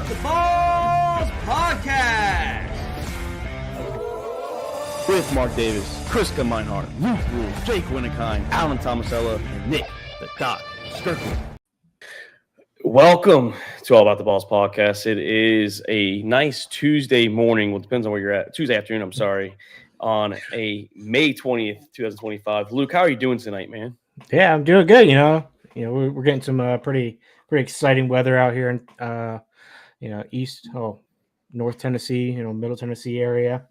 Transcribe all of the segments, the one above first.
the Balls Podcast with Mark Davis, Kriska Meinhardt, Luke Rule, Jake Winnikine, Alan Tomasella, and Nick the Doc Skirkle. Welcome to All About the Balls Podcast. It is a nice Tuesday morning. Well, it depends on where you're at. Tuesday afternoon, I'm sorry, on a May 20th, 2025. Luke, how are you doing tonight, man? Yeah, I'm doing good. We're getting some pretty exciting weather out here in North Tennessee, Middle Tennessee area.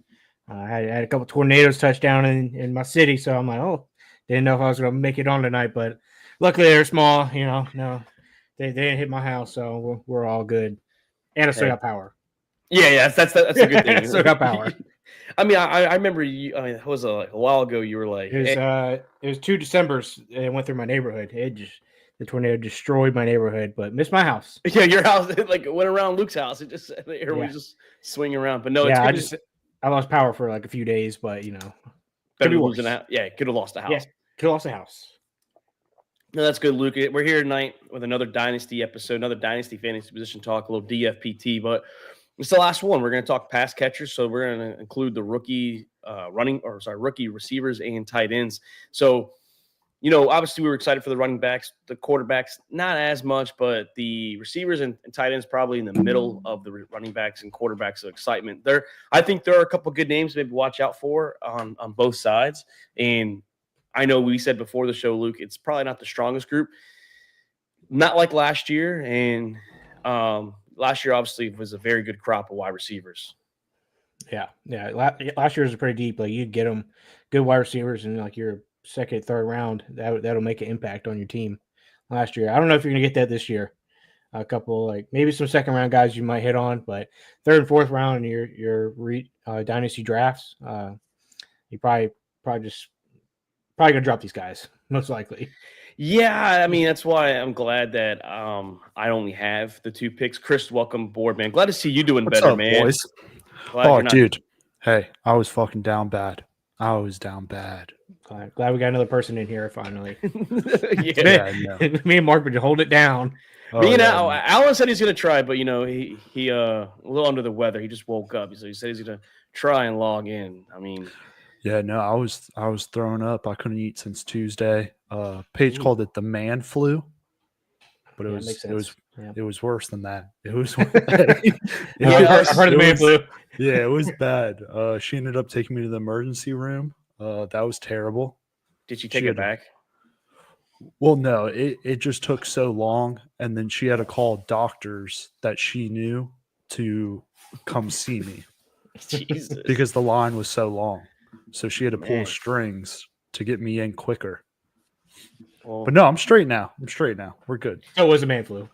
I had a couple tornadoes touch down in my city, so I'm like, didn't know if I was going to make it on tonight, but luckily they're small. No, they didn't hit my house, so we're all good. And I still got power. Yeah, that's a good thing. Still got power. I mean, I remember you. I mean, it was a while ago. You were like, it was 2 Decembers. It went through my neighborhood. The tornado destroyed my neighborhood, but missed my house. Yeah, your house it went around Luke's house. It just the air was just swinging around. But no, I lost power for like a few days, but better than losing a house. Yeah, could have lost a house. Yeah, could have lost a house. No, that's good, Luke. We're here tonight with another Dynasty episode, another Dynasty fantasy position talk, a little DFPT, but it's the last one. We're going to talk pass catchers, so we're going to include the rookie receivers and tight ends. So, obviously we were excited for the running backs, the quarterbacks, not as much, but the receivers and tight ends probably in the middle of the running backs and quarterbacks of excitement. I think there are a couple good names to maybe watch out for on both sides. And I know we said before the show, Luke, it's probably not the strongest group. Not like last year. And last year, obviously, was a very good crop of wide receivers. Yeah. Last year was pretty deep. Like, you'd get them good wide receivers in like your second, third round. That'll make an impact on your team last year. I don't know if you're going to get that this year. A couple, like maybe some second round guys you might hit on, but third and fourth round in your dynasty drafts, you probably gonna drop these guys most likely. Yeah, I mean that's why I'm glad that I only have the 2 picks. Chris, welcome aboard, man. Glad to see you doing What's better, up, man. Boys? Dude. Hey, I was fucking down bad. I was down bad. Glad we got another person in here finally. Yeah. Me and Mark would hold it down. Alan said he's gonna try, but he a little under the weather. He just woke up, so he said he's gonna try and log in. I mean, yeah, no, I was throwing up. I couldn't eat since Tuesday. Paige called it the man flu, but it was worse than that. It was. I've heard of the man flu. Yeah, it was bad. She ended up taking me to the emergency room. That was terrible. Did she take it back? Well, no, it just took so long, and then she had to call doctors that she knew to come see me. Jesus. Because the line was so long. So she had to pull strings to get me in quicker. Well, but no, I'm straight now. We're good. So it was a man flu.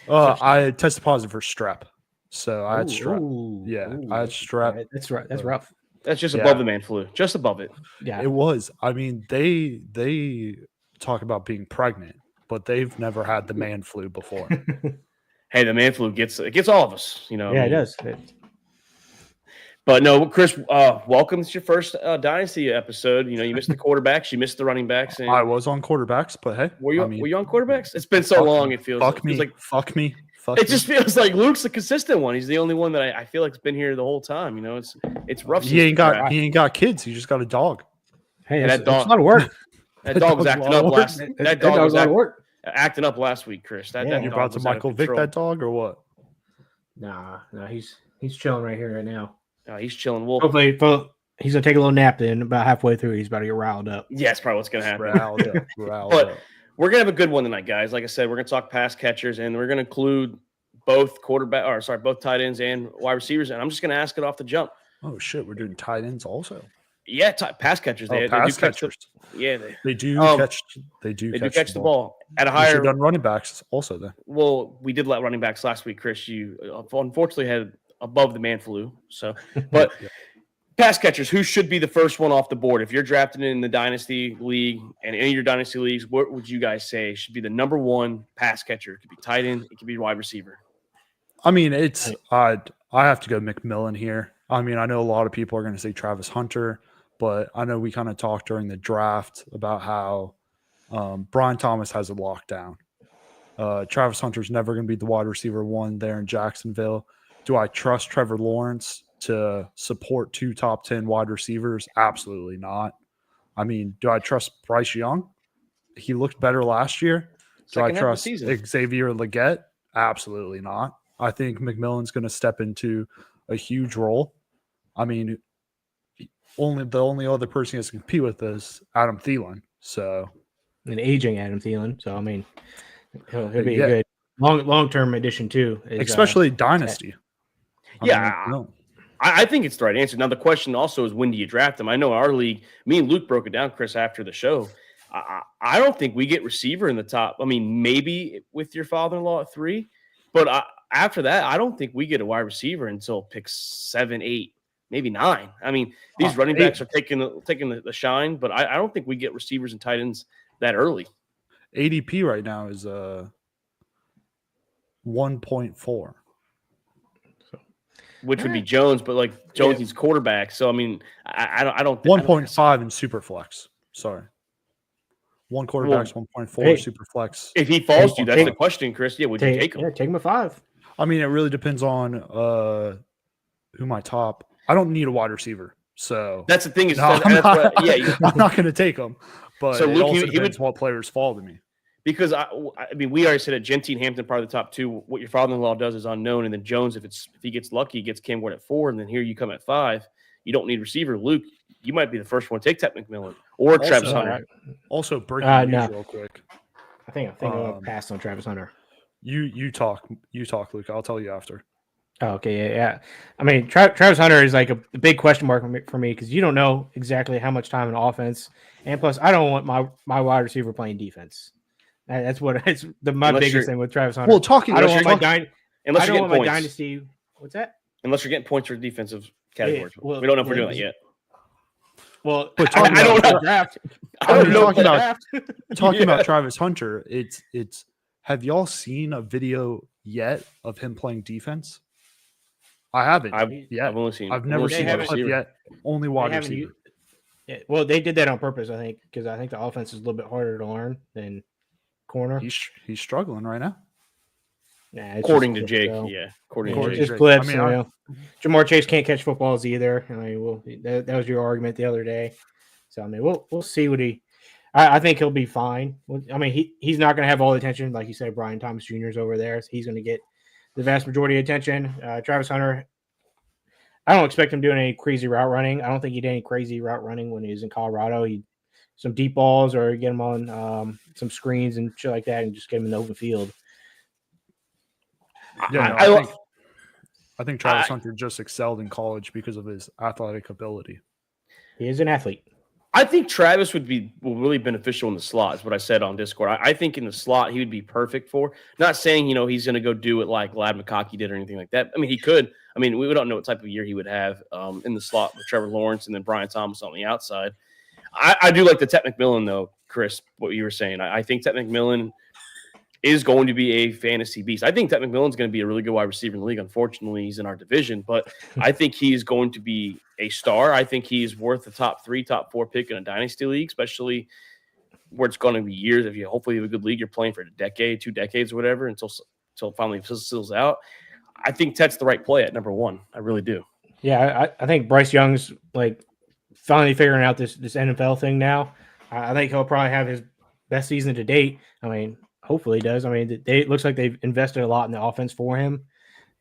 I tested positive for strep. So I had strep. I had strep. That's right. That's rough. That's just above the man flu. Just above it. Yeah. It was. I mean, they talk about being pregnant, but they've never had the man flu before. Hey, the man flu gets all of us, Yeah, it does. But no, Chris, welcome to your first Dynasty episode. You missed the quarterbacks, you missed the running backs. And I was on quarterbacks, but hey. Were you on quarterbacks? It's been so long, it feels fuck me. It just feels like Luke's the consistent one. He's the only one that I feel like has been here the whole time. It's rough. He ain't got kids. He just got a dog. Hey, that dog. It's a lot of work. That dog was acting up last. That dog was acting up last week, Chris. You're about to Michael Vick that dog or what? Nah, he's chilling right here right now. He's chilling. Well, hopefully he's gonna take a little nap. Then about halfway through, he's about to get riled up. Yeah, that's probably what's gonna happen. Riled up. We're gonna have a good one tonight, guys. Like I said, we're gonna talk pass catchers, and we're gonna include both both tight ends and wide receivers. And I'm just gonna ask it off the jump. Oh shit, we're doing tight ends also. Yeah, pass catchers. They do catch they do catch. They do catch the ball at a higher. Done running backs also. Then. Well, we did let running backs last week, Chris. You unfortunately had above the man flu. So, but pass catchers, who should be the first one off the board? If you're drafted in the Dynasty League and any of your Dynasty leagues, what would you guys say should be the number one pass catcher? It could be tight end. It could be wide receiver. I mean, I have to go McMillan here. I mean, I know a lot of people are going to say Travis Hunter, but I know we kind of talked during the draft about how Brian Thomas has a lockdown. Travis Hunter's never going to be the wide receiver 1 there in Jacksonville. Do I trust Trevor Lawrence to support 2 top 10 wide receivers? Absolutely not. I mean, do I trust Bryce Young? He looked better last year. Do I trust Xavier Legette? Absolutely not. I think McMillan's going to step into a huge role. I mean, the only other person he has to compete with is Adam Thielen. So, an aging Adam Thielen. So I mean, he'll be a good long-term addition too. Especially Dynasty. I think it's the right answer. Now the question also is, when do you draft him? I know our league, me and Luke broke it down, Chris, after the show. I don't think we get receiver in the top. I mean, maybe with your father-in-law at 3, but after that, I don't think we get a wide receiver until pick 7, 8, maybe 9. I mean, these running backs are taking the shine, but I don't think we get receivers and tight ends that early. ADP right now is 1.4. Which would be Jones, but like Jones needs quarterback. So I mean, I don't. 1.5 in Superflex. Sorry, 1 quarterback's 1.4 Superflex. If he falls to you, that's the question, Chris. Yeah, would you take him? Yeah, take him at 5. I mean, it really depends on who my top. I don't need a wide receiver, so that's the thing. I'm not going to take him. But so Luke, it also depends what players fall to me. Because I mean, we already said that Gentine, Hampton, probably the top 2. What your father-in-law does is unknown, and then Jones, if he gets lucky, he gets Cam Ward at 4, and then here you come at 5. You don't need receiver. Luke, you might be the first one to take Ted McMillan or Travis Hunter. Also, breaking news real quick. I think I'm going to pass on Travis Hunter. You talk, Luke. I'll tell you after. Oh, okay, yeah. I mean, Travis Hunter is like a big question mark for me because you don't know exactly how much time in offense, and plus, I don't want my wide receiver playing defense. That's my biggest thing with Travis Hunter. Well, I don't want my Dynasty. What's that? Unless you're getting points for defensive categories. We don't know if we're doing that yet. Well, I don't know. Draft. Talking about Travis Hunter, it's. Have y'all seen a video yet of him playing defense? I haven't. I've never seen a clip yet. Only wide receiver. Well, they did that on purpose, I think, because I think the offense is a little bit harder to learn than corner. He's struggling right now. According to Jake, according to Jake. Just clips. Jamar Chase can't catch footballs either. I mean, that was your argument the other day. So I mean, we'll see what he. I think he'll be fine. I mean, he's not going to have all the attention, like you said. Brian Thomas Jr. is over there, so he's going to get the vast majority of attention. Travis Hunter, I don't expect him doing any crazy route running. I don't think he did any crazy route running when he was in Colorado. He some deep balls or get him on some screens and shit like that, and just get him in the open field. Yeah, I think Travis Hunter just excelled in college because of his athletic ability. He is an athlete. I think Travis would be really beneficial in the slot, is what I said on Discord. I think in the slot he would be perfect for. Not saying, he's going to go do it like Lad McConkey did or anything like that. I mean, he could. I mean, we don't know what type of year he would have in the slot with Trevor Lawrence and then Brian Thomas on the outside. I do like the Ted McMillan, though, Chris, what you were saying. I think Ted McMillan is going to be a fantasy beast. I think Ted McMillan's going to be a really good wide receiver in the league. Unfortunately, he's in our division, but I think he's going to be a star. I think he's worth the top 3, top 4 pick in a dynasty league, especially where it's going to be years. If you hopefully have a good league, you're playing for a decade, 2 decades, or whatever, until it finally fizzles out. I think Ted's the right play at number 1. I really do. Yeah, I think Bryce Young's finally figuring out this NFL thing now. I think he'll probably have his best season to date. I mean, hopefully he does. I mean, it looks like they've invested a lot in the offense for him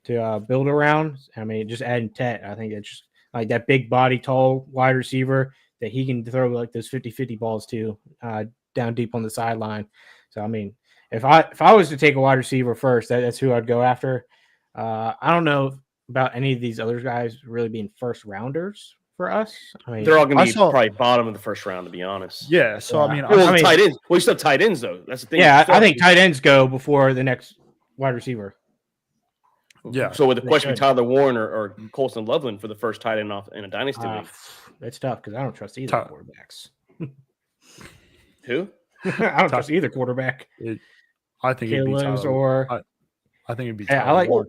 to build around. I mean, just adding Tet, I think it's just like that big body, tall wide receiver that he can throw like those 50-50 balls to down deep on the sideline. So, I mean, if I was to take a wide receiver first, that's who I'd go after. I don't know about any of these other guys really being first rounders for us. I mean, they're all going to be probably bottom of the first round, to be honest. Yeah. So I mean, tight ends. Well, you still have tight ends though. That's the thing. Yeah, I think tight ends go before the next wide receiver. Yeah. So with the question, Tyler Warren or Colston Loveland for the first tight end off in a dynasty league, that's tough because I don't trust either quarterbacks. Who? I don't trust either quarterback. I think it'd be Williams or I think it'd be. I like Warren.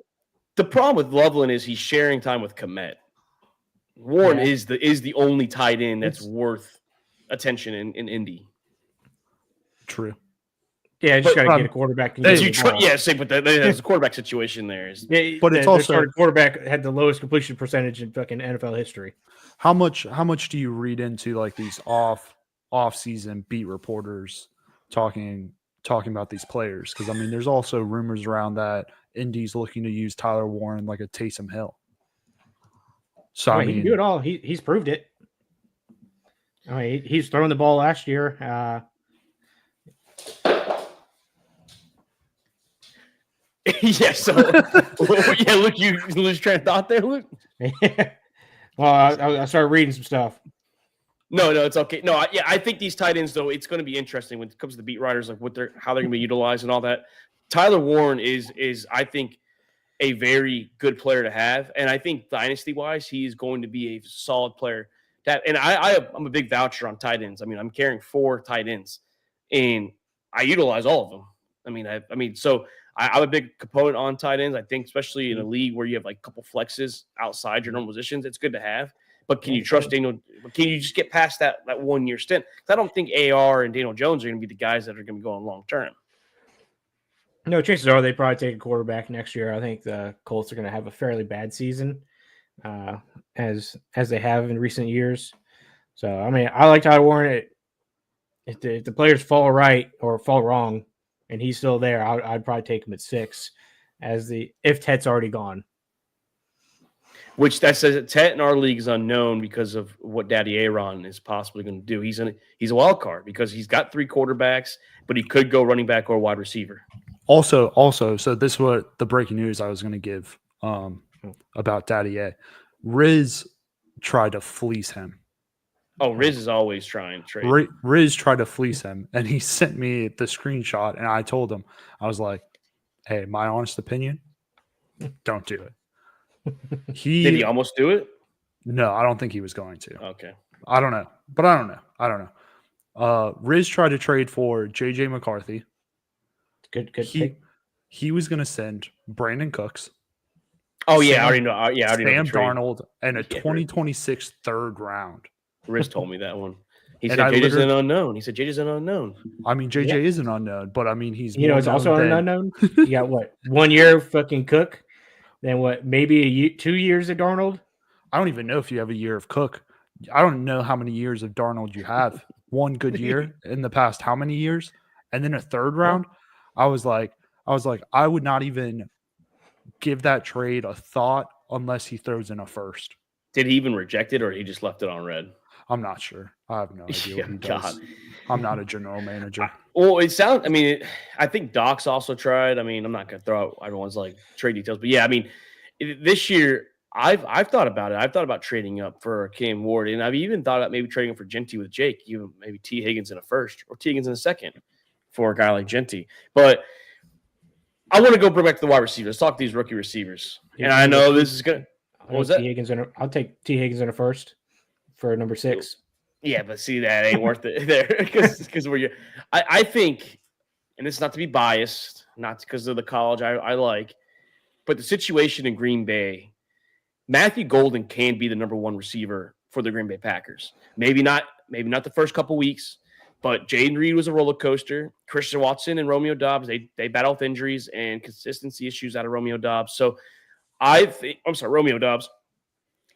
The problem with Loveland is he's sharing time with Kmet. Warren is the only tight end that's worth attention in Indy. True. Yeah, just got to But, get a quarterback. Hey, Did you but there's a quarterback situation there. But it's also starting quarterback had the lowest completion percentage in fucking NFL history. how much do you read into like these off season beat reporters talking about these players? Because I mean, there's also rumors around that Indy's looking to use Tyler Warren like a Taysom Hill. So I mean, he can do it all. He's proved it. I mean, he's throwing the ball last year. Yeah. So yeah, Luke, you lose train of thought there, Luke. Well, I started reading some stuff. No, it's okay. No, I think these tight ends though, it's going to be interesting when it comes to the beat writers, like how they're going to be utilized and all that. Tyler Warren is I think a very good player to have, and I think dynasty wise, he is going to be a solid player. And I'm a big voucher on tight ends. I mean, I'm carrying 4 tight ends, and I utilize all of them. I mean, so I'm a big component on tight ends. I think, especially in a league where you have like a couple flexes outside your normal positions, it's good to have. But can you trust Daniel? Can you just get past that 1 year stint? Because I don't think AR and Daniel Jones are going to be the guys that are going to be going long term. No, chances are they probably take a quarterback next year. I think the Colts are going to have a fairly bad season, as they have in recent years. So, I mean, I like Tyler Warren. If the players fall right or fall wrong, and he's still there, I'd probably take him at 6, if Tet's already gone. Which that says that Tet in our league is unknown because of what Daddy Aaron is possibly going to do. He's a wild card because he's got 3 quarterbacks, but he could go running back or wide receiver. Also, so this is what the breaking news I was going to give about Daddy A. Riz tried to fleece him. Oh, Riz is always trying to trade. Riz tried to fleece him, and he sent me the screenshot, and I told him, I was like, hey, my honest opinion, don't do it. Did he almost do it? No, I don't think he was going to. Okay. I don't know. Riz tried to trade for J.J. McCarthy. Good pick. He was going to send Brandon Cooks. Oh, yeah, I already know. Sam Darnold and a 2026 third round. Riz told me that one. He said JJ's an unknown. I mean, JJ is an unknown, but I mean, he's it's also an unknown. You got what, 1 year of fucking Cook, then what, maybe 2 years of Darnold. I don't even know if you have a year of Cook. I don't know how many years of Darnold you have. 1 good year in the past, how many years, and then a third round. I was like, I would not even give that trade a thought unless he throws in a first. Did he even reject it, or he just left it on red? I'm not sure. I have no idea what he does. I'm not a general manager. I think Doc's also tried. I mean, I'm not going to throw out everyone's like trade details, but yeah, I mean, this year I've thought about it. I've thought about trading up for Cam Ward, and I've even thought about maybe trading for Genty with Jake, even maybe T. Higgins in a first or T. Higgins in a second for a guy like Genty. But I want to bring back to the wide receivers. Let's talk these rookie receivers. And I know this is going to – what was that? I'll take T. Higgins in a first for number 6. Yeah, but see, that ain't worth it there because I think, and it's not to be biased, not because of the college I like, but the situation in Green Bay, Matthew Golden can be the number 1 receiver for the Green Bay Packers. Maybe not the first couple weeks, but Jaden Reed was a roller coaster. Christian Watson and Romeo Doubs, they battle with injuries and consistency issues out of Romeo Doubs. So Romeo Doubs.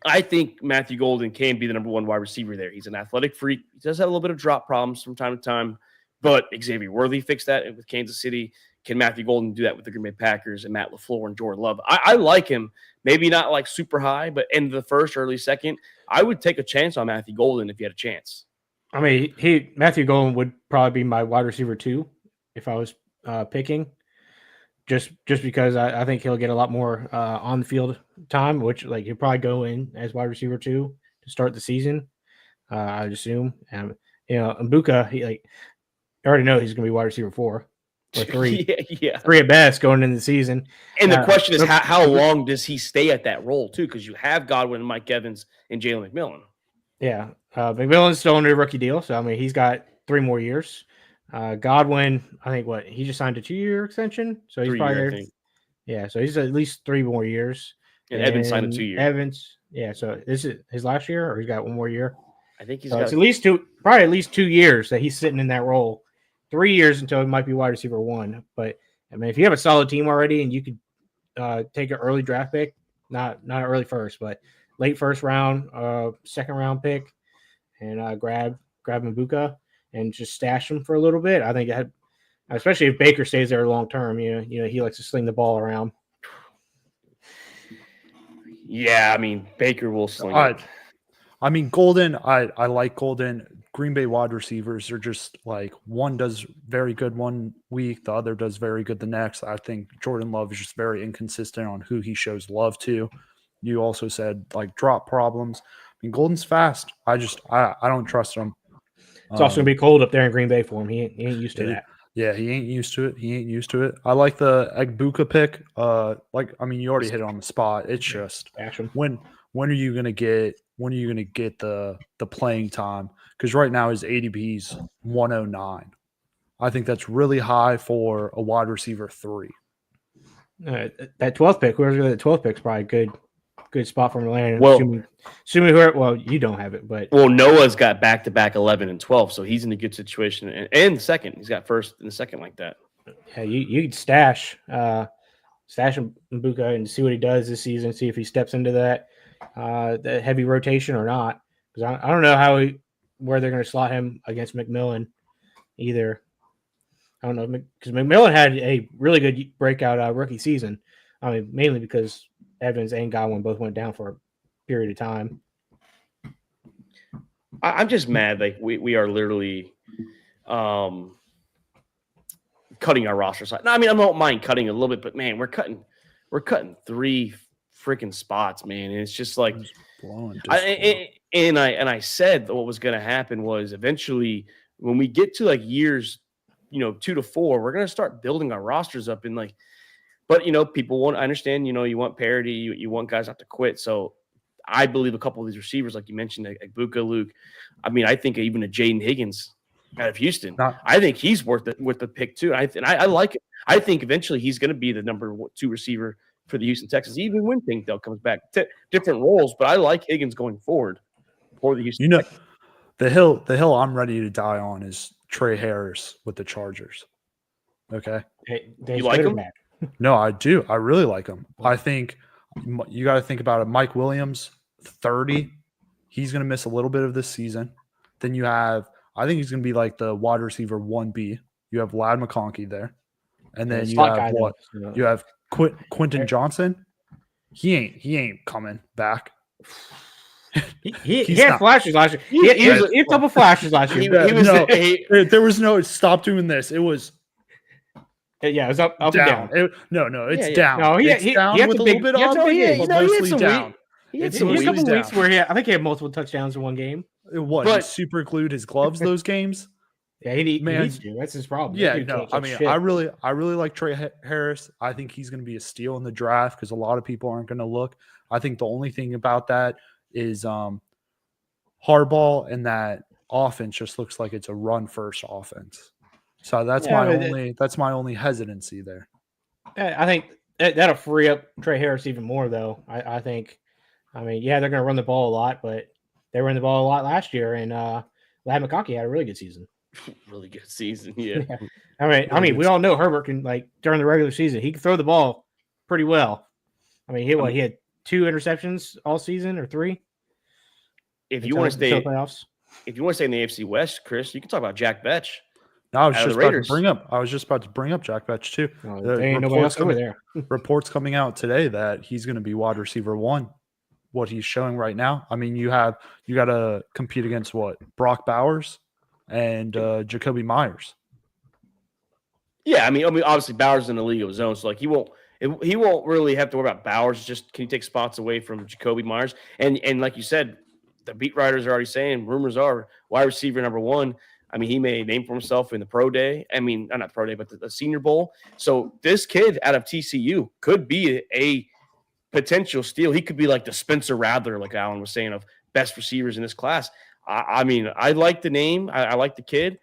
I think Matthew Golden can be the number 1 wide receiver there. He's an athletic freak. He does have a little bit of drop problems from time to time, but Xavier Worthy fixed that with Kansas City. Can Matthew Golden do that with the Green Bay Packers and Matt LaFleur and Jordan Love? I like him. Maybe not like super high, but in the first, early second, I would take a chance on Matthew Golden if he had a chance. I mean, Matthew Golden would probably be my wide receiver 2 if I was picking. Just because I think he'll get a lot more on the field time, which he'll probably go in as wide receiver 2 to start the season. I'd assume. Mbuka, I already know he's going to be wide receiver 4 or 3. yeah. 3 at best going into the season. And the question is, how long does he stay at that role too? Because you have Godwin, Mike Evans, and Jalen McMillan. Yeah, McMillan's still under a rookie deal, so I mean he's got 3 more years. Godwin, I think he just signed a 2-year extension, so he's probably so he's at least 3 more years. And Evans signed a 2-year. Evans, so this is his last year, or he's got 1 more year. I think he's got at least 2 years that he's sitting in that role, 3 years until it might be wide receiver 1. But I mean, if you have a solid team already and you could take an early draft pick, not an early first, but late first round, second round pick, and grab Mbuka and just stash him for a little bit. I think that, especially if Baker stays there long term, you know he likes to sling the ball around. Yeah, I mean Baker will sling it. I mean Golden. I like Golden. Green Bay wide receivers are just like one does very good one week, the other does very good the next. I think Jordan Love is just very inconsistent on who he shows love to. You also said like drop problems. I mean, Golden's fast. I don't trust him. It's also gonna be cold up there in Green Bay for him. He ain't used to that. Yeah, he ain't used to it. I like the Egbuka pick. You already hit it on the spot. It's just when are you gonna get the playing time? Because right now his ADP is 109. I think that's really high for a wide receiver 3. That 12th pick, whoever's got the 12th pick is probably a good spot for him to land. Well, assuming you don't have it, but Noah's got back-to-back 11 and 12, so he's in a good situation. And second, he's got first and second like that. Yeah, you could stash Mbuka and see what he does this season. See if he steps into that heavy rotation or not. Because I don't know where they're going to slot him against McMillan either. I don't know, because McMillan had a really good breakout rookie season. I mean, mainly because Evans and Godwin both went down for a period of time. I'm just mad. Like we are literally cutting our roster size. No, I mean, I don't mind cutting a little bit, but man, we're cutting 3 freaking spots, man. And it's just like, I said what was going to happen was eventually when we get to like years, 2 to 4, we're going to start building our rosters up and like, but people want, I understand, you want parity, you want guys not to quit. So I believe a couple of these receivers, like you mentioned, like Buka, Luke. I mean, I think even a Jaden Higgins out of Houston, I think he's worth the pick too. I like it. I think eventually he's going to be the number 2 receiver for the Houston Texans, even when Pinkdale comes back. Different roles, but I like Higgins going forward for the Houston Texans. The hill I'm ready to die on is Trey Harris with the Chargers. Okay. You like him? No, I do. I really like him. I think you got to think about it. Mike Williams, 30. He's going to miss a little bit of this season. Then you have, I think he's going to be like the wide receiver 1B. You have Lad McConkey there. And then you have what? You have Quentin Johnson. He ain't coming back. He had flashes last year. He had a couple flashes last year. There was no stop doing this. It was it was up and down. It's down. No, it's down with a little bit off, but mostly down. He had a couple weeks where I think he had multiple touchdowns in one game. He super glued his gloves those games. Yeah, he needs to. That's his problem. Yeah, no, I mean, I really like Trey Harris. I think he's going to be a steal in the draft because a lot of people aren't going to look. I think the only thing about that is hardball, and that offense just looks like it's a run first offense. So that's my only hesitancy there. I think that'll free up Trey Harris even more, though. I think. I mean, yeah, they're going to run the ball a lot, but they ran the ball a lot last year, and Lad McConkey had a really good season. Really good season, yeah. I mean, we all know Herbert can, like, during the regular season, he can throw the ball pretty well. I mean, he had 2 interceptions all season or 3. If you want to stay playoffs, if you want to stay in the AFC West, Chris, you can talk about Jack Betch. No, I was just about to bring up Jack Betch too. There ain't nobody else over there. Reports coming out today that he's going to be wide receiver 1. What he's showing right now. I mean, you got to compete against what? Brock Bowers and Jacoby Myers. Yeah, I mean, obviously Bowers in the league of his own, so like he won't really have to worry about Bowers. Just can he take spots away from Jacoby Myers? And like you said, the beat writers are already saying rumors are wide receiver number 1. I mean, he made a name for himself in the pro day. I mean, not pro day, but the Senior Bowl. So this kid out of TCU could be a potential steal. He could be like the Spencer Rattler, like Alan was saying, of best receivers in this class. I mean, I like the name. I like the kid,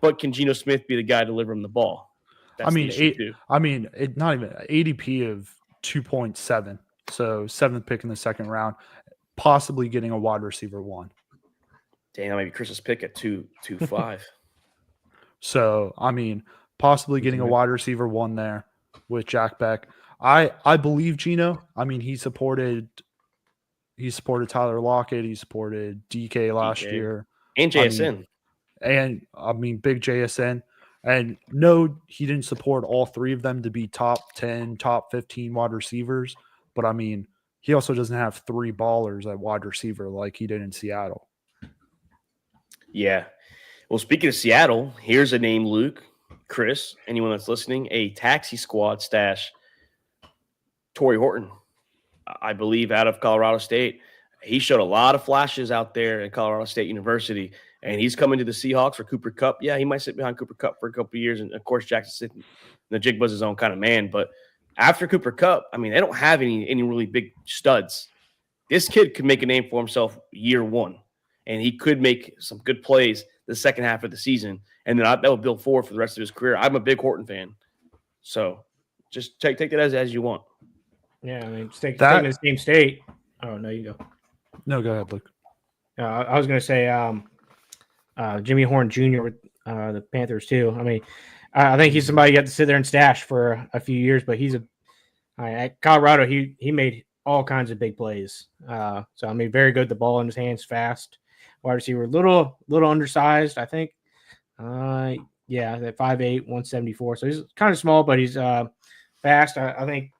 but can Geno Smith be the guy to deliver him the ball? That's not even ADP of 2.7. So 7th pick in the second round, possibly getting a wide receiver 1. Damn, maybe Chris's pick at 2.25. So, I mean, possibly getting a wide receiver 1 there with Jack Beck. I believe Gino. I mean, he supported Tyler Lockett. He supported DK last DK. year. And JSN. I mean, big JSN. And no, he didn't support all 3 of them to be top 10, top 15 wide receivers. But I mean, he also doesn't have 3 ballers at wide receiver like he did in Seattle. Yeah. Well, speaking of Seattle, here's a name, Luke, Chris, anyone that's listening, a taxi squad stash. Torrey Horton, I believe, out of Colorado State. He showed a lot of flashes out there at Colorado State University, and he's coming to the Seahawks for Cooper Kupp. Yeah, he might sit behind Cooper Kupp for a couple of years, and of course, Jackson's sitting. The Jigba's his own kind of man, but after Cooper Kupp, I mean, they don't have any really big studs. This kid could make a name for himself year 1, and he could make some good plays the second half of the season, and then that will build forward for the rest of his career. I'm a big Horton fan, so just take that as you want. Yeah, I mean, staying in the same state. Oh, no, you go. No, go ahead, Luke. I was going to say Jimmy Horn Jr. with the Panthers too. I mean, I think he's somebody you have to sit there and stash for a few years, but at Colorado, he made all kinds of big plays. So, I mean, very good. The ball in his hands, fast. Wide receiver, little undersized, I think. Yeah, at 5'8", 174. So he's kind of small, but he's fast. I think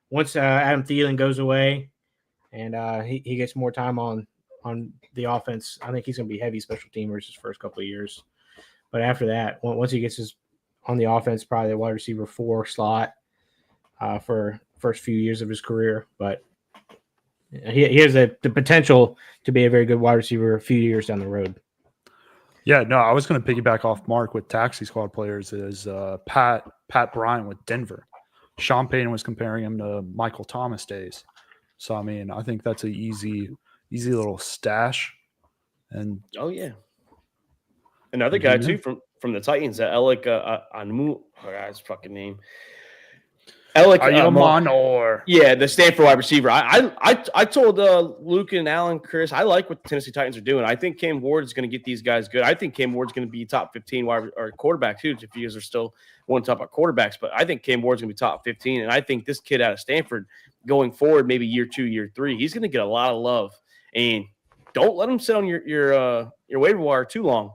once Adam Thielen goes away and he gets more time on the offense, I think he's going to be heavy special teamers his first couple of years. But after that, once he gets on the offense, probably the wide receiver 4 slot for first few years of his career. But he has the potential to be a very good wide receiver a few years down the road. Yeah, no, I was going to piggyback off Mark with taxi squad players is Pat Bryant with Denver. Sean Payton was comparing him to Michael Thomas days. So, I mean, I think that's an easy little stash. And oh, yeah. Another guy, too, from the Titans, Alec Anmu. Oh, his fucking name. Alec Manor. Yeah, the Stanford wide receiver. I told Luke and Alan, Chris, I like what the Tennessee Titans are doing. I think Cam Ward is going to get these guys good. I think Cam Ward's going to be top 15 or quarterback, too, if you guys are still wanting to talk about quarterbacks. But I think Cam Ward's going to be top 15. And I think this kid out of Stanford going forward, maybe year 2, year 3, he's going to get a lot of love. And don't let him sit on your waiver wire too long,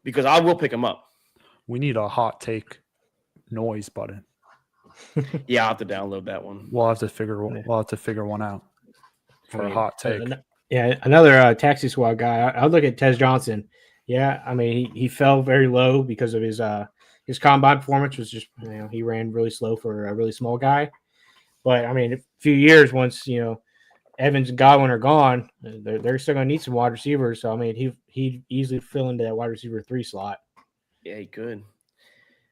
because I will pick him up. We need a hot take noise button. Yeah, I'll have to download that one. We'll have to figure one out for a hot take. Another taxi squad guy. I'll look at Tez Johnson. Yeah, I mean he fell very low because of his combine performance was just he ran really slow for a really small guy. But I mean, a few years once Evans and Godwin are gone, they're still going to need some wide receivers. So I mean he'd easily fill into that wide receiver 3 slot. Yeah, he could.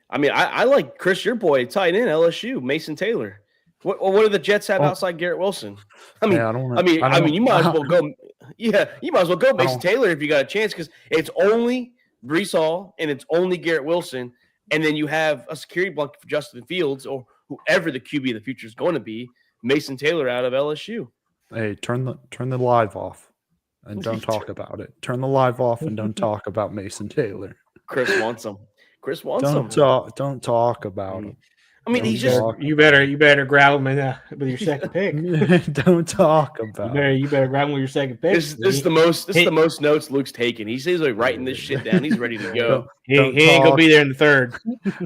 I mean, I like Chris, your boy, tight end, LSU, Mason Taylor. What do the Jets have outside Garrett Wilson? I mean, you might as well go. Yeah, you might as well go Mason Taylor if you got a chance, because it's only Brees Hall and it's only Garrett Wilson, and then you have a security blanket for Justin Fields or whoever the QB of the future is going to be, Mason Taylor out of LSU. Hey, turn the live off and don't talk about it. Turn the live off and don't talk about Mason Taylor. Chris wants him. Don't talk about him. I mean, he's just you better grab him with your second pick. Don't talk about. You better grab him with your second pick. This is the most notes Luke's taking. He's like writing this shit down. He's ready to go. He ain't gonna be there in the third.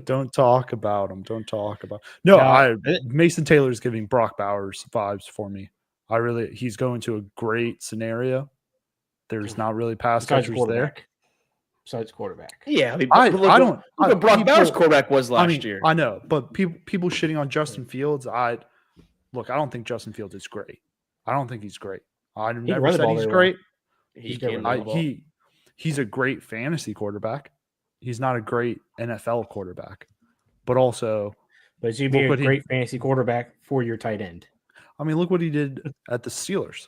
Don't talk about him. Don't talk about. No, Mason Taylor's giving Brock Bowers vibes for me. He's going to a great scenario. There's not really pass catchers there. Besides quarterback. Yeah, I mean, Brock Bowers' quarterback was last year. I know, but people shitting on Justin Fields. I don't think Justin Fields is great. I don't think he's great. I've never said he's great. He's a great fantasy quarterback. He's not a great NFL quarterback, but he'd be a great fantasy quarterback for your tight end. I mean, look what he did at the Steelers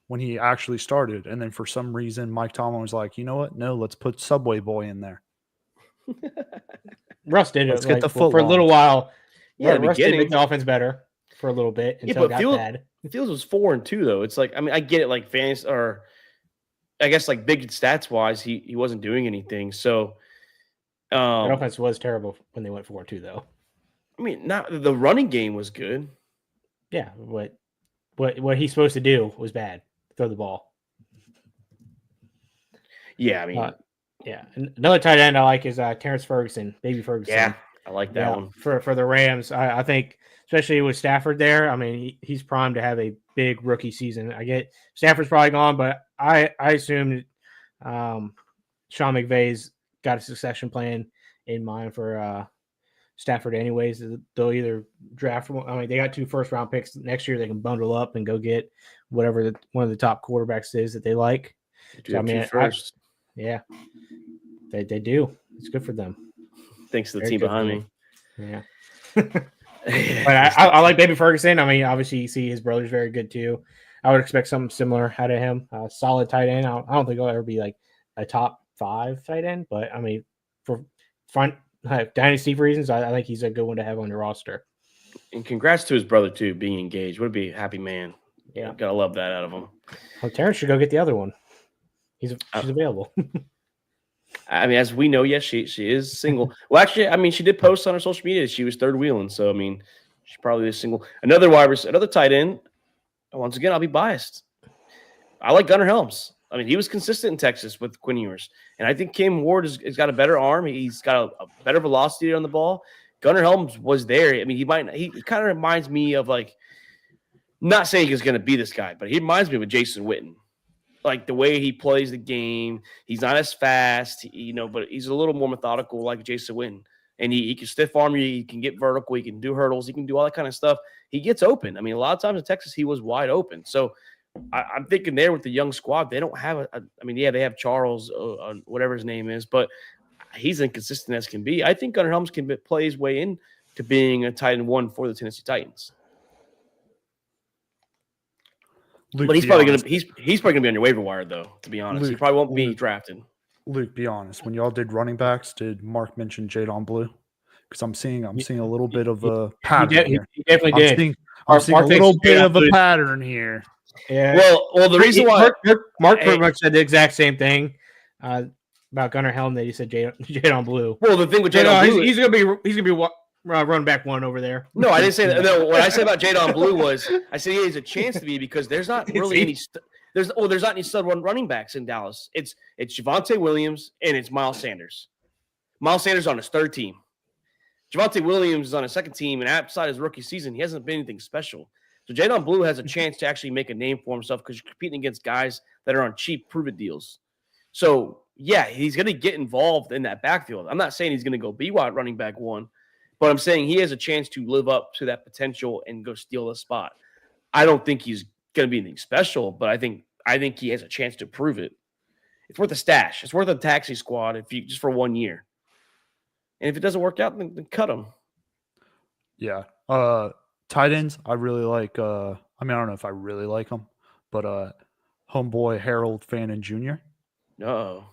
when he actually started. And then for some reason, Mike Tomlin was like, you know what? No, let's put Subway Boy in there. Russ did it for a little while. Yeah, Russ did make the offense better for a little bit until it got bad. Fields was 4-2, though. It's like, I mean, I get it, like fantasy, or I guess like big stats wise, he wasn't doing anything. So That offense was terrible when they went 4-2, though. I mean, not the running game was good. Yeah, what he's supposed to do was bad. Throw the ball. Yeah, I mean, yeah. Another tight end I like is Terrence Ferguson, Baby Ferguson. Yeah, I like that one. For the Rams. I think, especially with Stafford there, I mean, he's primed to have a big rookie season. I get Stafford's probably gone, but I assume Sean McVay's got a succession plan in mind for Stafford anyways. They'll either draft one. I mean, they got 2 first-round picks next year. They can bundle up and go get whatever one of the top quarterbacks is that they like. So, I mean, first. Yeah, they do. It's good for them. Thanks to the team behind me. Yeah. But I like Baby Ferguson. I mean, obviously, you see his brother's very good too. I would expect something similar out of him. Solid tight end. I don't think he'll ever be like a top 5 tight end, but I mean, for front dynasty reasons, I think he's a good one to have on your roster. And congrats to his brother too, being engaged. Would be a happy man. Yeah, gotta love that out of him. Well, Terrence should go get the other one. She's available. I mean, as we know, yes, she is single. Well, actually, I mean, she did post on her social media she was third wheeling. So, I mean, she probably is single. Another tight end. Once again, I'll be biased. I like Gunnar Helms. I mean, he was consistent in Texas with Quinn Ewers. And I think Cam Ward has got a better arm. He's got a better velocity on the ball. Gunnar Helms was there. I mean, he kind of reminds me of, like, not saying he's going to be this guy, but he reminds me of Jason Witten. Like the way he plays the game, he's not as fast, but he's a little more methodical like Jason Witten. And he can stiff arm you, he can get vertical, he can do hurdles, he can do all that kind of stuff. He gets open. I mean, a lot of times in Texas, he was wide open. So I'm thinking there with the young squad, they don't have they have Charles, whatever his name is, but he's inconsistent as can be. I think Gunnar Helms can play his way in to being a tight end 1 for the Tennessee Titans. Luke, but he's probably gonna be on your waiver wire, though. To be honest, he probably won't be drafted. Luke, be honest. When y'all did running backs, did Mark mention Jadon Blue? Because I'm seeing a little bit of a pattern here. He definitely did. I'm seeing a little bit of a pattern here. Yeah. Well, the reason why Mark pretty much said the exact same thing about Gunnar Helm that he said Jadon Blue. Well, the thing with Jadon Blue, he's gonna be running back 1 over there. No, I didn't say that. No, what I said about Jadon Blue was I said he has a chance to be because there's not really any. There's not any stud running backs in Dallas. It's Javonte Williams and it's Miles Sanders. Miles Sanders on his 3rd team. Javonte Williams is on his 2nd team, and outside his rookie season, he hasn't been anything special. So Jadon Blue has a chance to actually make a name for himself because you're competing against guys that are on cheap prove-it deals. So yeah, he's going to get involved in that backfield. I'm not saying he's going to go be wide running back 1. But I'm saying he has a chance to live up to that potential and go steal a spot. I don't think he's going to be anything special, but I think he has a chance to prove it. It's worth a stash. It's worth a taxi squad just for 1 year. And if it doesn't work out, then cut him. Yeah. Tight ends, I really like. I don't know if I really like them, but homeboy Harold Fannin Jr. For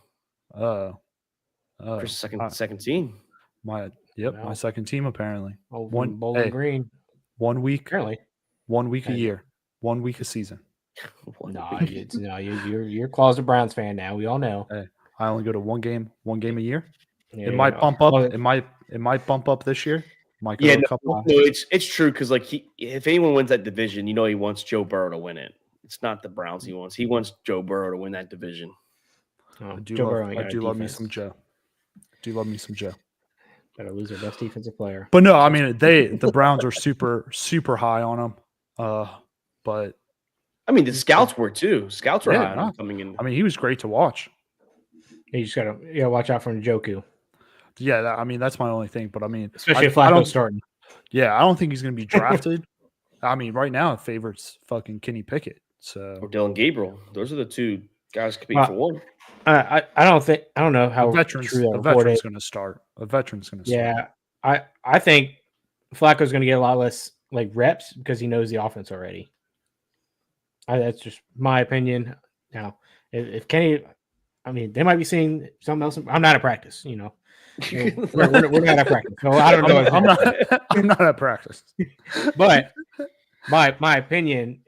second team. My 2nd team apparently. Bowling Green. 1 week. Apparently. 1 week a year. 1 week a season. You're closet Browns fan now. We all know. Hey, I only go to one game a year. Yeah, it might bump up. It might bump up this year. Might go a couple. No, it's true because if anyone wins that division, he wants Joe Burrow to win it. It's not the Browns he wants. He wants Joe Burrow to win that division. I do love me some Joe. Gotta lose their best defensive player. But no, I mean the Browns are super, super high on him. But I mean the scouts were too. Scouts were high on him coming in. I mean, he was great to watch. You just gotta watch out for Njoku. Yeah, that's my only thing. But I mean, especially if Flacco's starting. Yeah, I don't think he's gonna be drafted. I mean, right now, favorite's fucking Kenny Pickett. Or Dylan Gabriel. Those are the 2 guys competing for 1. I don't know how a veteran's going to start. A veteran's going to start. Yeah, I think Flacco's going to get a lot less reps because he knows the offense already. That's just my opinion. Now, if Kenny, I mean, they might be seeing something else. I'm not at practice, we're not at practice. So I don't know. I'm not at practice. But my opinion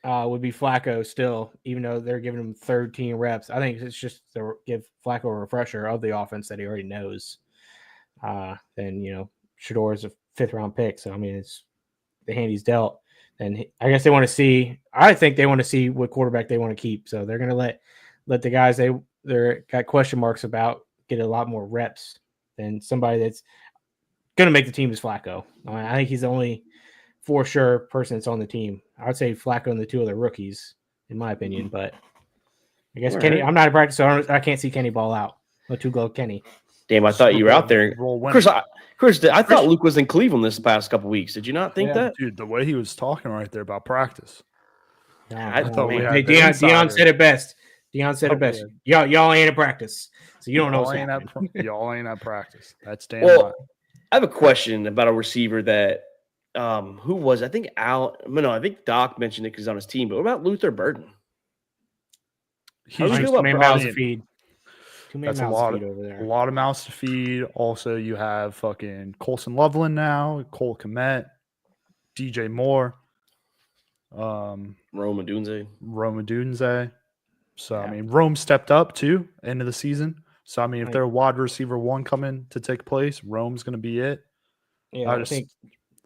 would be Flacco still, even though they're giving him 13 reps. I think it's just to give Flacco a refresher of the offense that he already knows. then Shador is a 5th-round pick. So I mean, it's the hand he's dealt. And I guess they want to see. I think they want to see what quarterback they want to keep. So they're going to let the guys they're got question marks about get a lot more reps than somebody that's going to make the team is Flacco. I think he's the only for sure person that's on the team. I would say Flacco and the 2 other rookies, in my opinion. But I guess Kenny. Right. I'm not in practice, so I can't see Kenny ball out. No 2-goal Kenny. Damn, I thought you were out there. Chris, I thought Luke was in Cleveland this past couple weeks. Did you not think that? Dude, the way he was talking right there about practice. I thought Deion said it best. Deion said it best. Yeah. Y'all ain't at practice, so you don't know what's happening. Y'all ain't at practice. That's damn right. I have a question about a receiver that who was I think I think Doc mentioned it because he's on his team. But what about Luther Burden? Too many mouths to feed. That's a lot of mouths to feed. Also, you have fucking Colson Loveland now, Cole Kmet, DJ Moore, Rome Odunze. So I mean, Rome stepped up too end of the season. So I mean, if they're a wide receiver 1 coming to take place, Rome's going to be it. Yeah, I think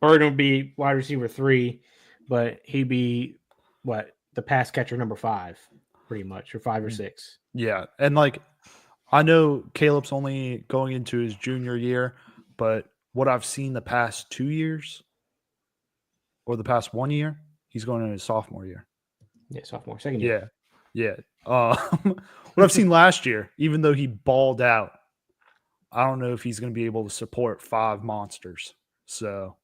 Burden would be wide receiver 3, but he'd be the pass catcher number 5, pretty much, or 5 or 6. Yeah, and I know Caleb's only going into his junior year, but what I've seen the past 2 years or the past 1 year, he's going into his sophomore year. Yeah, sophomore, second year. Yeah. What I've seen last year, even though he balled out, I don't know if he's going to be able to support 5 monsters. So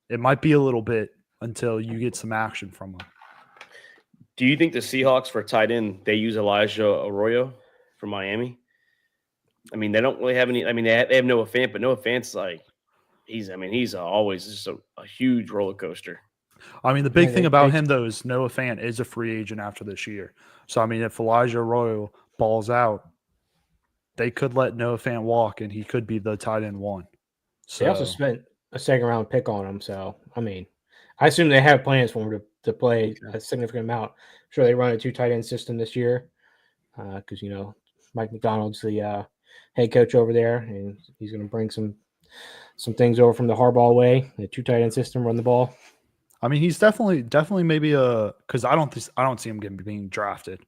it might be a little bit until you get some action from him. Do you think the Seahawks for tight end, they use Elijah Arroyo from Miami? I mean, they don't really have any. I mean, they have Noah Fant, but Noah Fant's he's always just a huge roller coaster. I mean, the big thing about him, though, is Noah Fant is a free agent after this year. So, I mean, if Elijah Arroyo balls out, they could let Noah Fant walk, and he could be the tight end 1. So, they also spent a 2nd-round pick on him. So, I mean, I assume they have plans for him to play a significant amount. I'm sure they run a 2 tight end system this year because, Mike McDonald's the head coach over there, and he's going to bring some things over from the Harbaugh way. The 2 tight end system, run the ball. I mean, he's definitely maybe because I don't see him being drafted.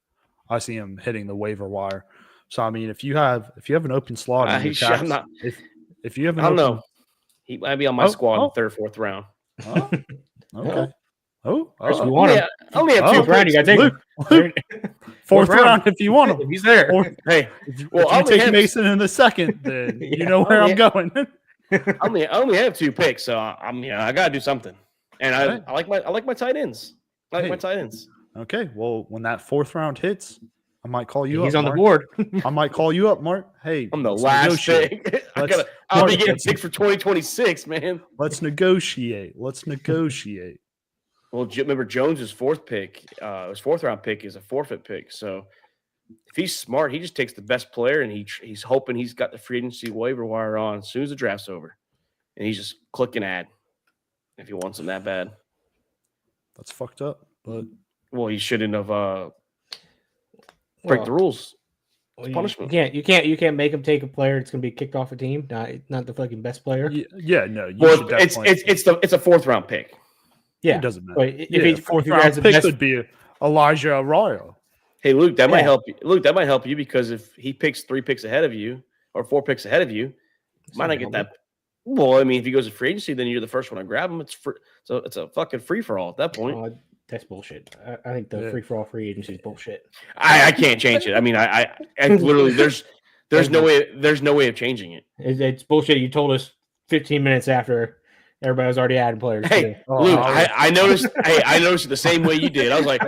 I see him hitting the waiver wire. So I mean, if you have an open slot, if you have, I don't know, he might be on my squad in the 3rd, 4th round. Oh, okay. If you want him, I only have 2 round. You got to take Luke. 4th round if you want him. If he's there. Hey, if you take Mason in the 2nd, then you know where I'm going. I only have 2 picks, so I got to do something. And I like my tight ends. My tight ends. Okay. Well, when that 4th round hits, I might call you up. He's on Mark. the board. I might call you up, Mark. Hey, I'm the last pick. I'll be getting picks for 2026, man. Let's negotiate. Well, remember Jones's 4th pick, his 4th round pick is a forfeit pick. So if he's smart, he just takes the best player, and he's hoping he's got the free agency waiver wire on as soon as the draft's over, and he's just clicking add if he wants him that bad. That's fucked up. But he shouldn't have break the rules. It's punishment. You can't make him take a player that's going to be kicked off a team. Not the fucking best player. Yeah, no. It's a 4th round pick. Yeah, it doesn't matter. But if he's 4th round pick could be Elijah Arroyo. Hey, Luke, that might help you. Luke, that might help you because if he picks 3 picks ahead of you or 4 picks ahead of you, might not get that. Well, I mean, if he goes to free agency, then you're the first one to grab him. It's free, so it's a fucking free for all at that point. That's bullshit. I think the free for all free agency is bullshit. I can't change it. I mean, I literally there's no way of changing it. It's bullshit. You told us 15 minutes after everybody was already adding players. Hey, Luke, I noticed. I noticed it the same way you did. I was like,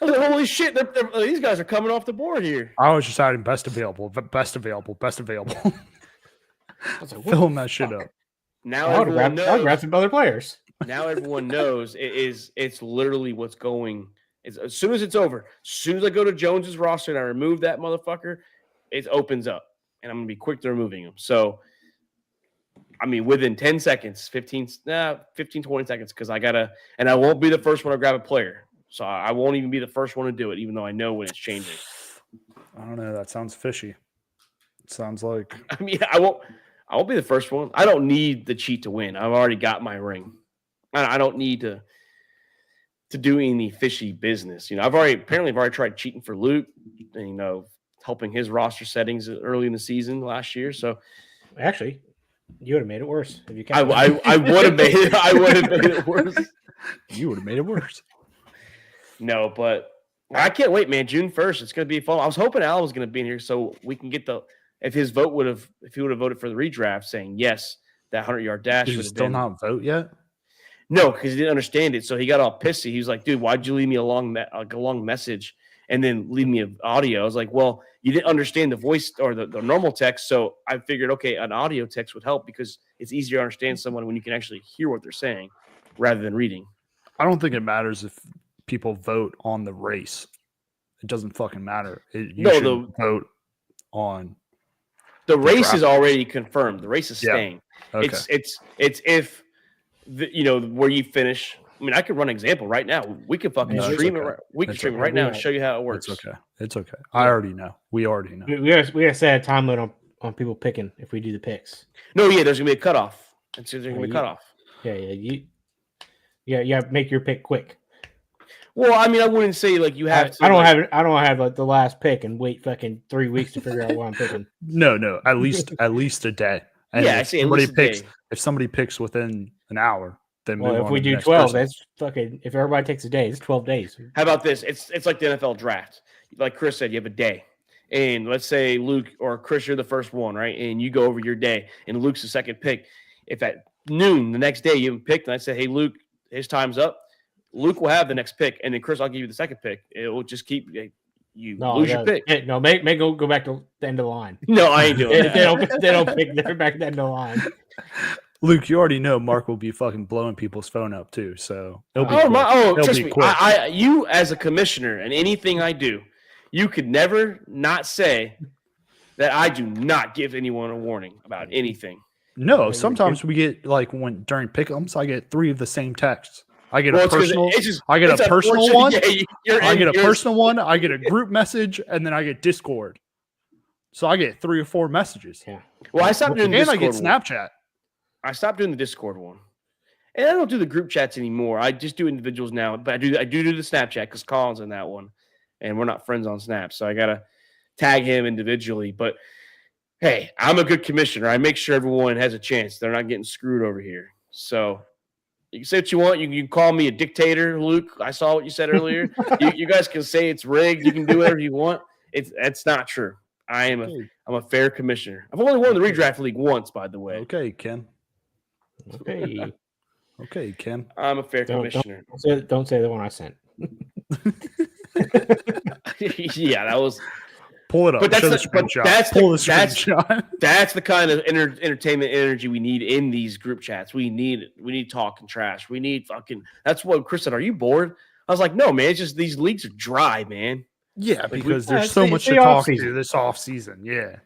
holy shit! These guys are coming off the board here. I was just adding best available. Filling that shit up. Now everyone knows. I'll grab some other players. Now everyone knows it's literally what's going. As soon as it's over, as soon as I go to Jones's roster and I remove that motherfucker, it opens up, and I'm gonna be quick to removing him. So, I mean, within 10 seconds, 15, 20 seconds, because I gotta, and I won't be the first one to grab a player. So I won't even be the first one to do it, even though I know when it's changing. I don't know. That sounds fishy. Sounds like. I mean, I won't be the first one. I don't need the cheat to win. I've already got my ring. I don't need to do any fishy business. I've already tried cheating for Luke, helping his roster settings early in the season last year. So actually, you would have made it worse if you kept I would have made it. I would have made it worse. You would have made it worse. No, but I can't wait, man. June 1st, it's going to be fun. I was hoping Al was going to be in here so we can get if he would have voted for the redraft, saying yes, that 100-yard dash. Did you still not vote yet? No, because he didn't understand it. So he got all pissy. He was like, dude, why'd you leave me a long message and then leave me an audio? I was like, well, you didn't understand the voice or the normal text. So I figured, okay, an audio text would help because it's easier to understand someone when you can actually hear what they're saying rather than reading. I don't think it matters if people vote on the race. It doesn't fucking matter. You should vote on the race is already confirmed. The race is staying. Okay. It's if where you finish. I mean, I could run an example right now. We could fucking stream it. We can stream it right now and show you how it works. It's okay. I already know. We already know. We gotta set a time limit on people picking if we do the picks. No, yeah, there's gonna be a cutoff. There's gonna be a cutoff. Yeah, make your pick quick. Well, I mean, I wouldn't say like you have to. I don't have like the last pick and wait fucking 3 weeks to figure out what I'm picking. No, at least a day. And I say at least a day. If somebody picks within an hour, then if we do 12, that's fucking. If everybody takes a day, it's 12 days. How about this? It's like the NFL draft. Like Chris said, you have a day, and let's say Luke or Chris, you're the first one, right? And you go over your day, and Luke's the second pick. If at noon the next day you haven't picked, and I say, hey, Luke, his time's up. Luke will have the next pick, and then Chris, I'll give you the second pick. It will just keep lose your pick. No, make go back to the end of the line. No, I ain't doing that. They don't pick. They're back to the end of the line. Luke, you already know Mark will be fucking blowing people's phone up too, so trust me. You as a commissioner and anything I do, you could never not say that I do not give anyone a warning about anything. No, sometimes we get like during pick'ems, I get 3 of the same texts. I get a personal. I get a personal one. I get a personal one. I get a group message, and then I get Discord. So I get 3 or 4 messages. Yeah. Well, I stopped doing Discord. And I get Snapchat. I stopped doing the Discord one, and I don't do the group chats anymore. I just do individuals now. But I do the Snapchat because Colin's in that one, and we're not friends on Snap, so I gotta tag him individually. But hey, I'm a good commissioner. I make sure everyone has a chance. They're not getting screwed over here. So. You can say what you want. You can call me a dictator, Luke. I saw what you said earlier. you guys can say it's rigged. You can do whatever you want. That's not true. I'm a fair commissioner. I've only won the redraft league once, by the way. Okay, Ken. Okay, Ken. I'm a fair commissioner. Don't say the one I sent. Yeah, that was. Pull it up. But that's the kind of entertainment energy we need in these group chats. We need talking trash. We need fucking. That's what Chris said. Are you bored? I was like, no, man. It's just these leagues are dry, man. Yeah, because there's so much to talk to this off season. Yeah,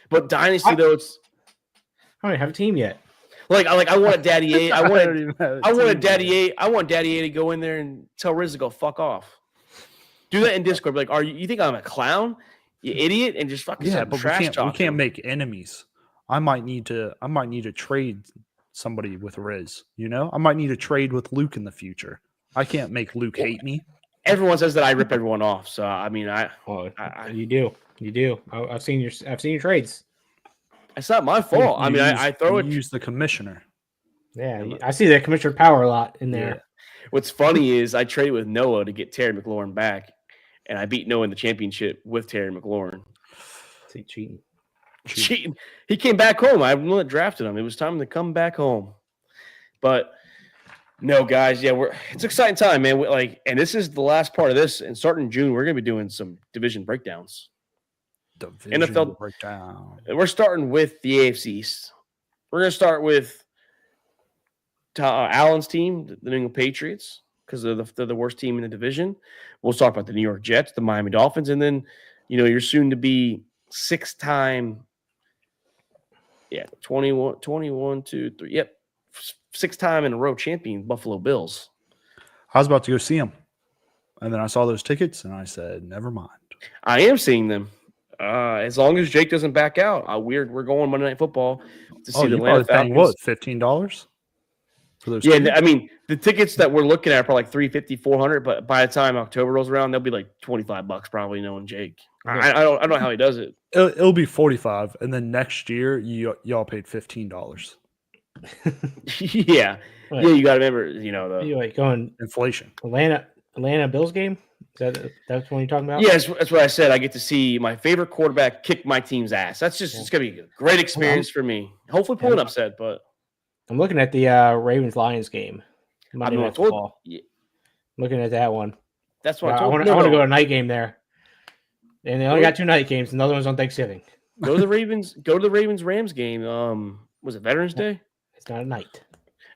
but Dynasty though, it's. I don't have a team yet. Like I want Daddy A. I want Daddy A. I want Daddy A to go in there and tell Riz to go fuck off. Do that in Discord. Be like, you think I'm a clown? You idiot, and just fucking trash talk. We can't make enemies. I might need to trade somebody with Riz. I might need to trade with Luke in the future. I can't make Luke hate me. Everyone says that I rip everyone off. So I mean, you do. I've seen your trades. It's not my fault. I throw it. Use the commissioner. Yeah, I see that commissioner power a lot in there. Yeah. What's funny is I traded with Noah to get Terry McLaurin back. And I beat Noah in the championship with Terry McLaurin. See, cheating. He came back home. I drafted him. It was time to come back home. But no, guys, yeah, it's an exciting time, man. And this is the last part of this. And starting in June, we're going to be doing some division breakdowns. NFL breakdown. We're starting with the AFC East. We're going to start with Allen's team, the New England Patriots. Because they're the worst team in the division. We'll talk about the New York Jets, the Miami Dolphins, and then, you're soon to be 6-time, 21, 2, 3, 6-time in a row champion Buffalo Bills. I was about to go see them, and then I saw those tickets, and I said, never mind. I am seeing them. As long as Jake doesn't back out, we're going Monday Night Football to see the you're Atlanta probably paying Falcons. what, $15 for those? Yeah, tickets? I mean the tickets that we're looking at are probably like $350, $400, but by the time October rolls around, they'll be like $25 probably. Knowing Jake, I don't know how he does it. It'll be 45, and then next year y'all paid $15. Yeah, Right. yeah, you got to remember, You like going Inflation. Atlanta Bills game? That's what you're talking about? Yeah, that's what I said. I get to see my favorite quarterback kick my team's ass. That's just it's gonna be a great experience for me. Hopefully, pull an upset, but I'm looking at the Ravens-Lions game. Monday Night Football. Yeah, Looking at that one. that's what I I told. want to go to a night game there. And they only got 2 night games. Another one's on Thanksgiving. Go to the Ravens. Go to the Ravens-Rams game. Was it Veterans Day? It's not a night.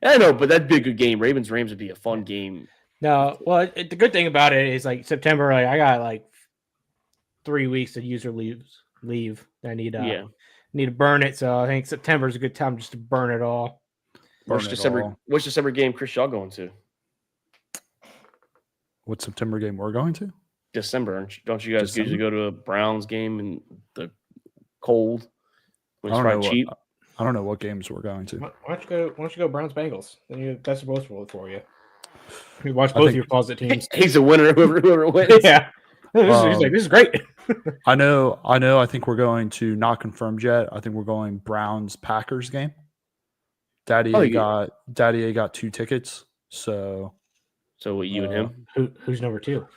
I know, but that'd be a good game. Ravens-Rams would be a fun game. No, well, the good thing about it is like September. Like I got like 3 weeks of user leave. I need to burn it. So I think September is a good time just to burn it all. Which December game, Chris, y'all going to? What September game we're going to? December. Don't you guys December? usually go to a Browns game in the cold when it's I don't probably know cheap? I don't know what games we're going to. Why don't you go Browns Bengals? Then that's both for you. You watch both of your closet teams. He's a winner. Whoever wins. Yeah. He's like, this is great. I know. I think we're going to, not confirmed yet. I think we're going Browns Packers game. Daddy A got 2 tickets. So what, you and him? Who's number 2?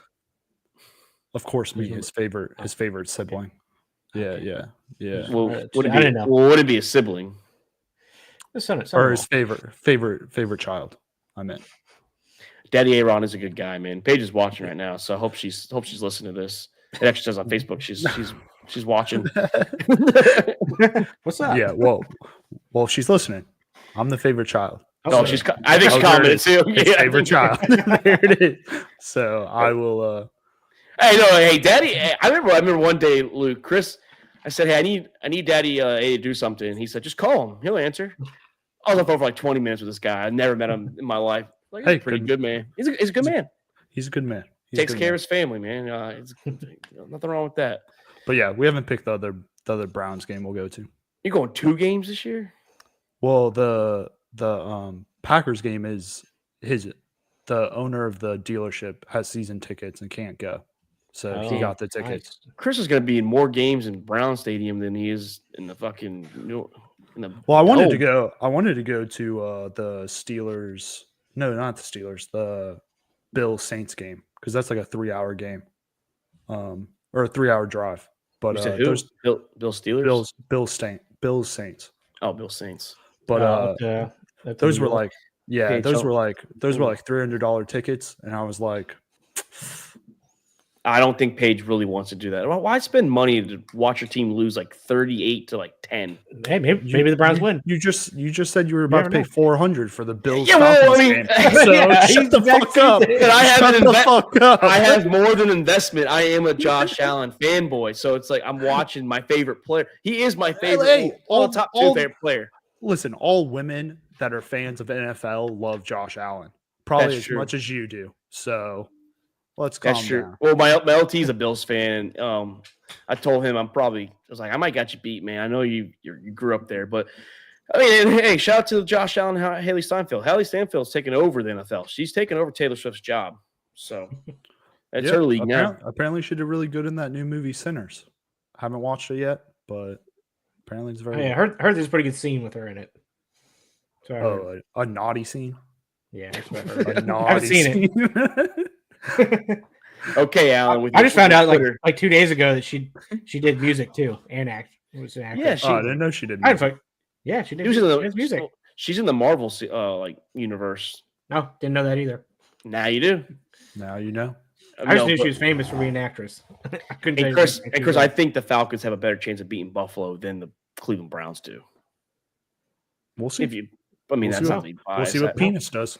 Of course, me, his favorite sibling. Yeah. Well, I would didn't know. it be a sibling? The son Or his favorite child. I meant. Daddy Aaron is a good guy, man. Paige is watching right now, so I hope she's listening to this. It actually says on Facebook she's watching. What's up? Yeah. Well, she's listening. I'm the favorite child. I think she commented too. His favorite child. There it is. So I will. Hey, Daddy. I remember one day, Luke, Chris. I said, hey, I need Daddy A to do something. And he said, just call him. He'll answer. I was on the phone for like 20 minutes with this guy. I never met him in my life. Like, he's a pretty good man. He's a good man. He's a good man. Takes care of his family, man. Nothing wrong with that. But yeah, we haven't picked the other Browns game we'll go to. You're going 2 games this year? Well, the Packers game is the owner of the dealership has season tickets and can't go. So he got the tickets. Nice. Chris is going to be in more games in Brown Stadium than he is in the fucking. Well, I wanted to go. I wanted to go to the Steelers. No, not the Steelers. The Bills Saints game because that's like a 3-hour game, or a 3-hour drive. But those Bill Steelers, Bills Saints. Oh, Bill Saints. But those were like, Okay, those were like $300 tickets, and I was like, I don't think Paige really wants to do that. Why spend money to watch your team lose like 38 to like 10? Hey, maybe the Browns win. You just said you were about to pay $400 for the Bills. Yeah, well, I mean, so shut the fuck up. I have more than investment. I am a Josh Allen fanboy, so it's like I'm watching my favorite player. He is my favorite, top 2 favorite player. Listen, all women that are fans of NFL love Josh Allen, probably as much as you do. So let's calm down. Well, my LT is a Bills fan. I told him I might got you beat, man. I know you grew up there, but I mean, hey, shout out to Josh Allen and Haley Steinfeld. Haley Steinfeld's taken over the NFL. She's taken over Taylor Swift's job. So that's her league now. Apparently, she did really good in that new movie Sinners. I haven't watched it yet, but apparently it's very. I heard there's a pretty good scene with her in it. So a naughty scene. Yeah, that's what I heard. A naughty I haven't seen it. Okay, Alan. I just found out like 2 days ago that she did music too and was an actor. Yeah, I didn't know she did. Yeah, she did. She was in music. She's in the Marvel universe. No, didn't know that either. Now you do. Now you know. I just knew she was famous for being an actress. I couldn't. And Chris, I think the Falcons have a better chance of beating Buffalo than the Cleveland Browns do. We'll see. We'll see what Penis does.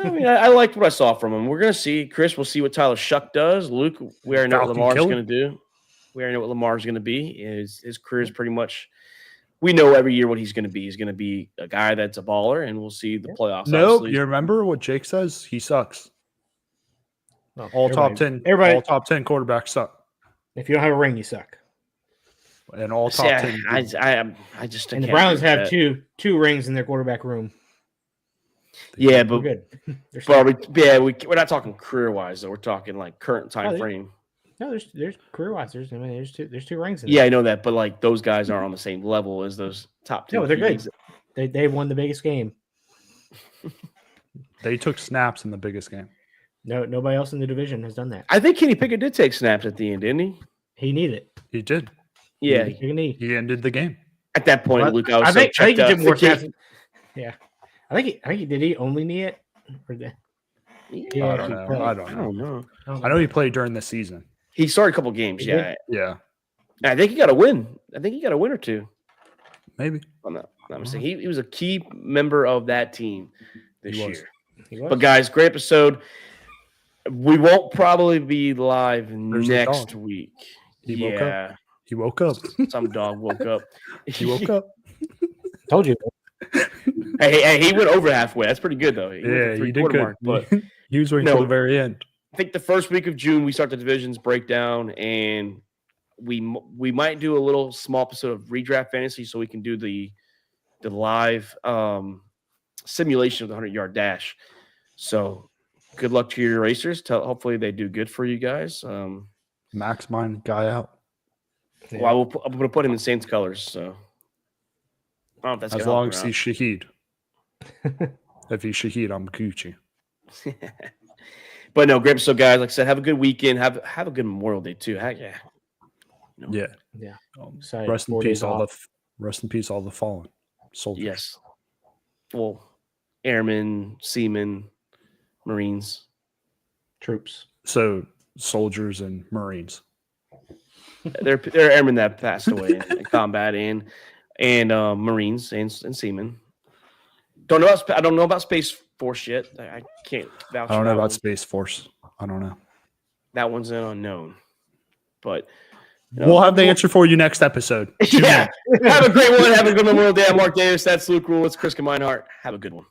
I mean, I liked what I saw from him. We're going to see. Chris, we'll see what Tyler Shuck does. Luke, we already know what Lamar's going to do. We already know what Lamar's going to be. His career is pretty much – we know every year what he's going to be. He's going to be a guy that's a baller, and we'll see the playoffs. No, obviously. You remember what Jake says? He sucks. All top 10 quarterbacks suck. If you don't have a ring, you suck. And all top See, 10. I just And the can't Browns do have that. two rings in their quarterback room. Yeah, We're but good. They're But set. we're not talking career wise though. We're talking like current time they- frame. No, there's career wise. There's two rings in Yeah, there. I know that, but like those guys aren't on the same level as those top 10. No, they're QBs. good. They won the biggest game. They took snaps in the biggest game. No, nobody else in the division has done that. I think Kenny Pickett did take snaps at the end, didn't he? He needed it. He did. Yeah. He took a knee. He ended the game. At that point, But Luke, I was I think he checked did out. more snaps. Yeah, I think he did. He only knee it. Or the, Yeah, I don't know. played. I I don't know. don't know. I know he played during the season. He started a couple games. He Yeah, Yeah, I think he got a win. I think he got a win or two. maybe. I'm not mistaken. He was a key member of that team this He was. year. He was. But guys, great episode. We won't probably be live There's the next dog. week. He woke up. Yeah, He woke up. some dog woke up. He woke up. Told you. Hey, he went over halfway. That's pretty good though. He went Yeah, the he did three-quarter good. mark, but He was waiting No. till the very end. I think the first week of June we start the divisions breakdown, and we might do a little small episode of redraft fantasy so we can do the live simulation of the 100-yard dash. So good luck to your racers. Hopefully they do good for you guys. Max mine guy out. Well, I'm going to put him in Saints colors. So I don't know if that's As gonna long help as him he's Shaheed. If he's Shaheed, I'm Gucci. out. But no, great episode, guys. Like I said, have a good weekend. Have a good Memorial Day too. Yeah. Yeah. Um, Excited. rest in 4 peace, days all off. the fallen soldiers. Yes. Well, airmen, seamen, Marines. Troops. So soldiers and Marines. They're airmen that passed away in combat and Marines and seamen. I don't know about Space Force yet. I can't vouch. I don't for know that about one. Space Force. I don't know. That one's an unknown. But you know, We'll have the answer for you next episode. Tune in. yeah. Have a great one. Have a good Memorial Day. I'm Mark Davis. That's Luke Rule. It's Chris Meinhardt. Have a good one.